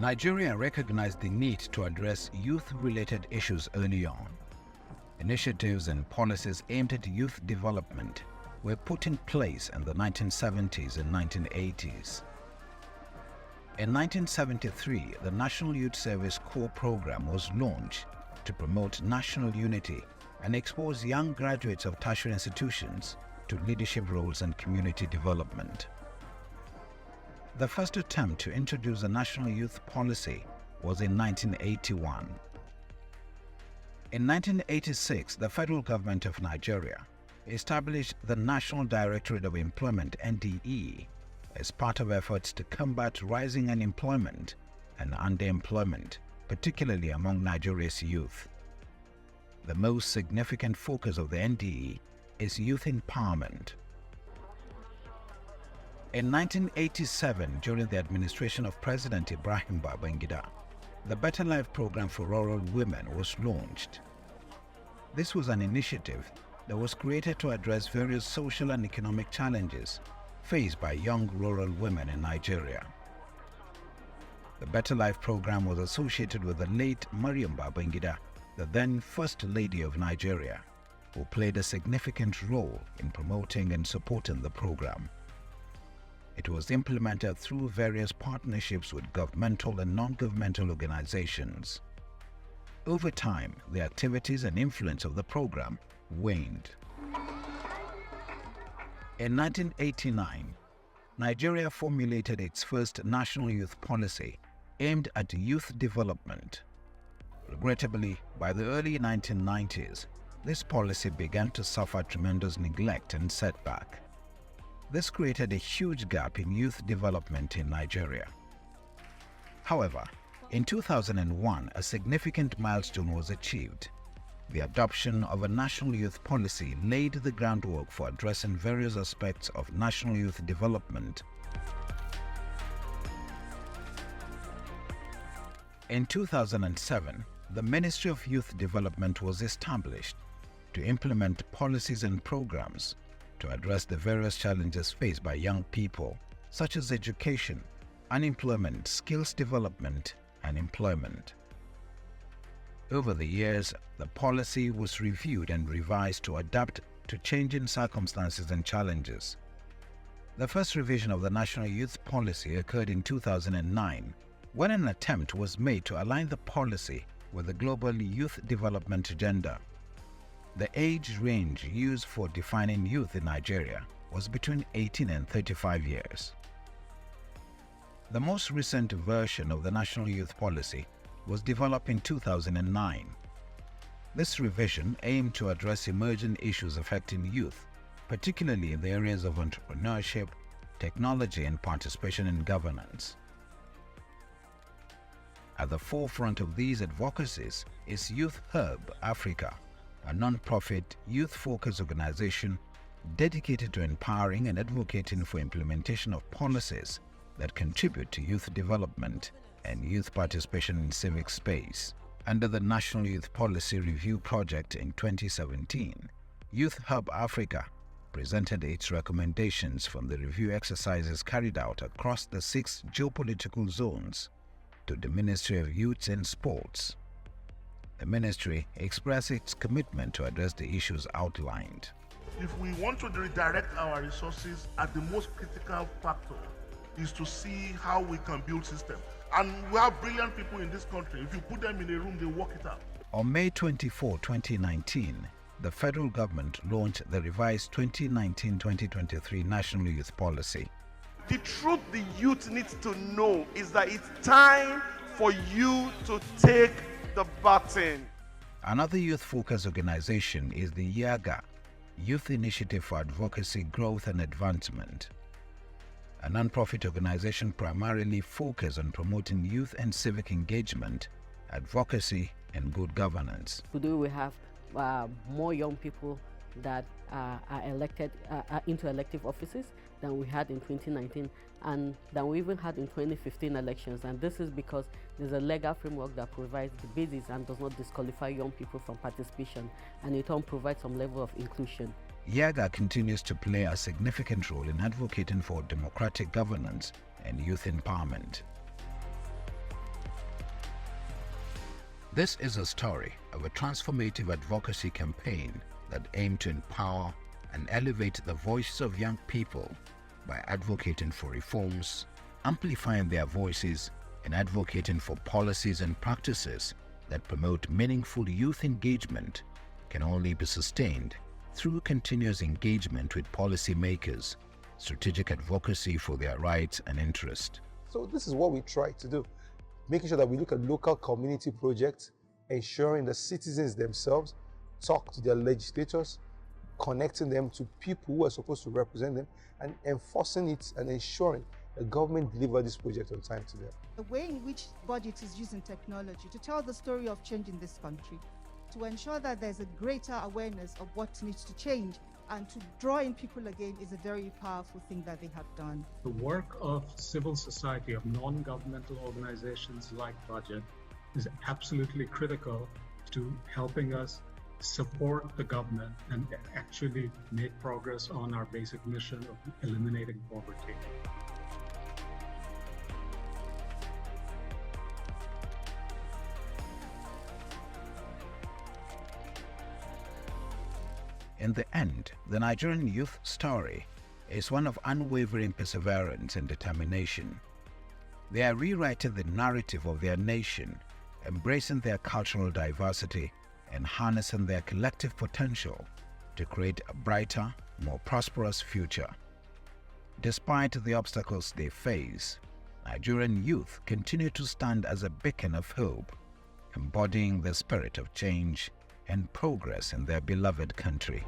Nigeria recognized the need to address youth-related issues early on. Initiatives and policies aimed at youth development were put in place in the 1970s and 1980s. In 1973, the National Youth Service Corps program was launched to promote national unity and expose young graduates of tertiary institutions to leadership roles and community development. The first attempt to introduce a national youth policy was in 1981. In 1986, the federal government of Nigeria established the National Directorate of Employment (NDE) as part of efforts to combat rising unemployment and underemployment, particularly among Nigeria's youth. The most significant focus of the NDE is youth empowerment. In 1987, during the administration of President Ibrahim Babangida, the Better Life Program for Rural Women was launched. This was an initiative that was created to address various social and economic challenges faced by young rural women in Nigeria. The Better Life Program was associated with the late Mariam Babangida, the then First Lady of Nigeria, who played a significant role in promoting and supporting the program. It was implemented through various partnerships with governmental and non-governmental organizations. Over time, the activities and influence of the program waned. In 1989, Nigeria formulated its first national youth policy aimed at youth development. Regrettably, by the early 1990s, this policy began to suffer tremendous neglect and setback. This created a huge gap in youth development in Nigeria. However, in 2001, a significant milestone was achieved. The adoption of a national youth policy laid the groundwork for addressing various aspects of national youth development. In 2007, the Ministry of Youth Development was established to implement policies and programs to address the various challenges faced by young people, such as education, unemployment, skills development, and employment. Over the years, the policy was reviewed and revised to adapt to changing circumstances and challenges. The first revision of the National Youth Policy occurred in 2009, when an attempt was made to align the policy with the global youth development agenda. The age range used for defining youth in Nigeria was between 18 and 35 years. The most recent version of the National Youth Policy was developed in 2009. This revision aimed to address emerging issues affecting youth, particularly in the areas of entrepreneurship, technology, and participation in governance. At the forefront of these advocacies is Youth Hub Africa, a non-profit, youth-focused organization dedicated to empowering and advocating for implementation of policies that contribute to youth development and youth participation in civic space. Under the National Youth Policy Review Project in 2017, Youth Hub Africa presented its recommendations from the review exercises carried out across the 6 geopolitical zones to the Ministry of Youth and Sports. The ministry expressed its commitment to address the issues outlined. If we want to redirect our resources, at the most critical factor is to see how we can build systems. And we have brilliant people in this country. If you put them in a room, they work it out. On May 24, 2019, the federal government launched the revised 2019-2023 National Youth Policy. The truth the youth needs to know is that it's time for you to take the baton. Another youth-focused organization is the YAGA, Youth Initiative for Advocacy, Growth and Advancement, a non-profit organization primarily focused on promoting youth and civic engagement, advocacy, and good governance. Today we have more young people that are elected into elective offices than we had in 2019 and than we even had in 2015 elections. And this is because there's a legal framework that provides the basis and does not disqualify young people from participation, and in turn provides some level of inclusion. YAGA continues to play a significant role in advocating for democratic governance and youth empowerment. This is a story of a transformative advocacy campaign that aimed to empower and elevate the voices of young people by advocating for reforms, amplifying their voices, and advocating for policies and practices that promote meaningful youth engagement can only be sustained through continuous engagement with policymakers, strategic advocacy for their rights and interests. So this is what we try to do, making sure that we look at local community projects, ensuring the citizens themselves talk to their legislators, connecting them to people who are supposed to represent them, and enforcing it and ensuring the government deliver this project on time to them. The way in which budget is using technology to tell the story of change in this country, to ensure that there's a greater awareness of what needs to change, and to draw in people again is a very powerful thing that they have done. The work of civil society, of non-governmental organizations like Budget, is absolutely critical to helping us support the government and actually make progress on our basic mission of eliminating poverty. In the end, the Nigerian youth story is one of unwavering perseverance and determination. They are rewriting the narrative of their nation, embracing their cultural diversity, and harnessing their collective potential to create a brighter, more prosperous future. Despite the obstacles they face, Nigerian youth continue to stand as a beacon of hope, embodying the spirit of change and progress in their beloved country.